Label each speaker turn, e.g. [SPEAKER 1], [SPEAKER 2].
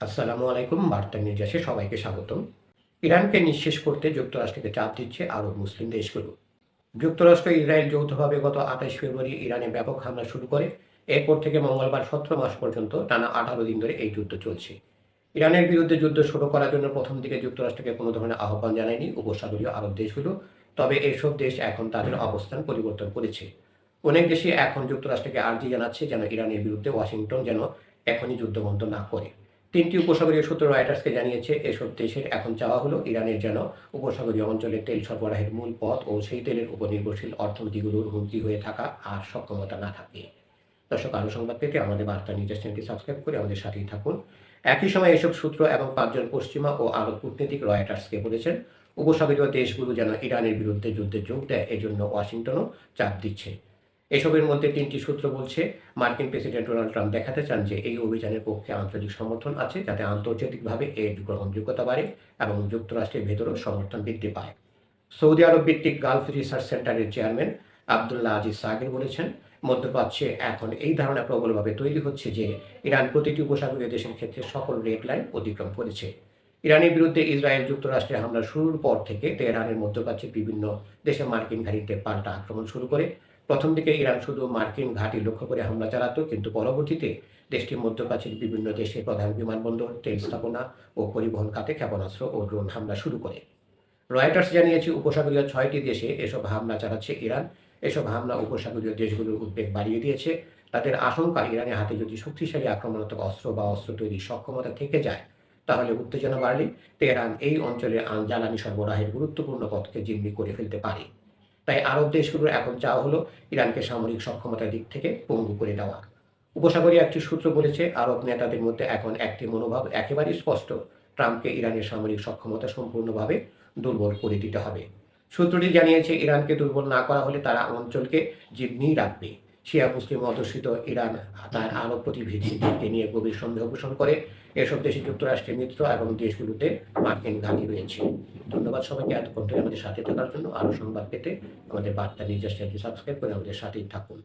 [SPEAKER 1] আসসালামু আলাইকুম। বার্তা নিউজে সবাইকে স্বাগতম। ইরানকে নিঃশেষ করতে যুক্তরাষ্ট্রকে চাপ দিচ্ছে আরব মুসলিম দেশগুলো। যুক্তরাষ্ট্র ইসরায়েল যৌথভাবে গত ২৮ ফেব্রুয়ারি ইরানে ব্যাপক হামলা শুরু করে। এরপর থেকে মঙ্গলবার ১৭ মাস পর্যন্ত টানা ১৮ দিন ধরে এই যুদ্ধ চলছে। ইরানের বিরুদ্ধে যুদ্ধ শুরু করার জন্য প্রথম দিকে যুক্তরাষ্ট্রকে কোনো ধরনের আহ্বান জানায়নি উপসাগরীয় আরব দেশগুলো। তবে এসব দেশ এখন তাদের অবস্থান পরিবর্তন করেছে। অনেক দেশই এখন যুক্তরাষ্ট্রকে আর্জি জানাচ্ছে যেন ইরানের বিরুদ্ধে ওয়াশিংটন যেন এখনই যুদ্ধ বন্ধ না করে। ৩টি উপসাগরীয় সূত্র রয়টার্সকে জানিয়েছে এসব দেশের এখন চাওয়া হলো ইরানের যেন উপসাগরীয় অঞ্চলে তেল সরবরাহের মূল পথ ও সেই তেলের উপর নির্ভরশীল অর্থনীতিগুলোর হুমকি হয়ে থাকা আর সক্ষমতা না থাকে। দর্শক, আরও সংবাদ পেতে আমাদের বার্তা নিউজ চ্যানেলটি সাবস্ক্রাইব করে আমাদের সাথেই থাকুন। একই সময় এসব সূত্র এবং ৫ জন পশ্চিমা ও আরব কূটনীতিক রয়টার্সকে বলেছেন উপসাগরীয় দেশগুলো যেন ইরানের বিরুদ্ধে যুদ্ধে যোগ দেয়, এজন্য ওয়াশিংটনও চাপ দিচ্ছে। এসবের মধ্যে ৩টি সূত্র বলছে মার্কিন প্রেসিডেন্ট ডোনাল্ড ট্রাম্প দেখাতে চান যে এই অভিযানের পক্ষে আঞ্চলিক সমর্থন আছে, যাতে আন্তর্জাতিকভাবে এর গ্রহণযোগ্যতা বাড়ে এবং যুক্তরাষ্ট্রের ভেতরেও সমর্থন বৃদ্ধি পায়। সৌদি আরব ভিত্তিক গালফ রিসার্চ সেন্টারের চেয়ারম্যান আবদুল্লাহ আজিজ সাগির বলেছেন, মধ্যপ্রাচ্যে এখন এই ধারণা প্রবলভাবে তৈরি হচ্ছে যে ইরান প্রতিটি উপসাগরীয় দেশের ক্ষেত্রে সকল রেড লাইন অতিক্রম করেছে। ইরানের বিরুদ্ধে ইসরায়েল যুক্তরাষ্ট্রের হামলা শুরুর পর থেকে তেহরানের মধ্যপ্রাচ্যের বিভিন্ন দেশে মার্কিন ঘাঁটিতে পাল্টা আক্রমণ শুরু করে। প্রথম দিকে ইরান শুধু মার্কিন ঘাঁটি লক্ষ্য করে হামলা চালাতো, কিন্তু পরবর্তীতে দেশটির মধ্যপ্রাচ্যের বিভিন্ন দেশের প্রধান বিমানবন্দর, তেল স্থাপনা ও পরিবহন খাতে ক্ষেপণাস্ত্র ও ড্রোন হামলা শুরু করে। রয়টার্স জানিয়েছে উপসাগরীয় ৬টি দেশে এসব হামলা চালাচ্ছে ইরান। এসব হামলা উপসাগরীয় দেশগুলোর উদ্বেগ বাড়িয়ে দিয়েছে। তাদের আশঙ্কা, ইরানের হাতে যদি শক্তিশালী আক্রমণাত্মক অস্ত্র বা অস্ত্র তৈরির সক্ষমতা থেকে যায়, তাহলে উত্তেজনা বাড়লে তেহরান এই অঞ্চলে জ্বালানি সরবরাহের গুরুত্বপূর্ণ পথকে জিম্মি করে ফেলতে পারে। তাই আরব দেশগুলোর এখন চাওয়া হলো ইরানকে সামরিক সক্ষমতার দিক থেকে পঙ্গু করে দেওয়া। উপসাগরীয় একটি সূত্র বলেছে আরব নেতাদের মধ্যে এখন একটি মনোভাব একেবারেই স্পষ্ট, ট্রাম্পকে ইরানের সামরিক সক্ষমতা সম্পূর্ণভাবে দুর্বল করে দিতে হবে। সূত্রটি জানিয়েছে ইরানকে দুর্বল না করা হলে তারা অঞ্চলকে জিম্মিই রাখবে। শিয়া মুসলিম অধ্যুষিত ইরান তার আরব প্রতিবেশীদেরকে নিয়ে গভীর সন্দেহ পোষণ করে। এসব দেশে যুক্তরাষ্ট্রের মিত্র এবং দেশগুলোতে মার্কিন ঘাঁটি রয়েছে। ধন্যবাদ সবাইকে এতক্ষণ ধরে আমাদের সাথে থাকার জন্য। আরও সংবাদ পেতে আমাদের বার্তা নিউজ চ্যানেলটি সাবস্ক্রাইব করে আমাদের সাথেই থাকুন।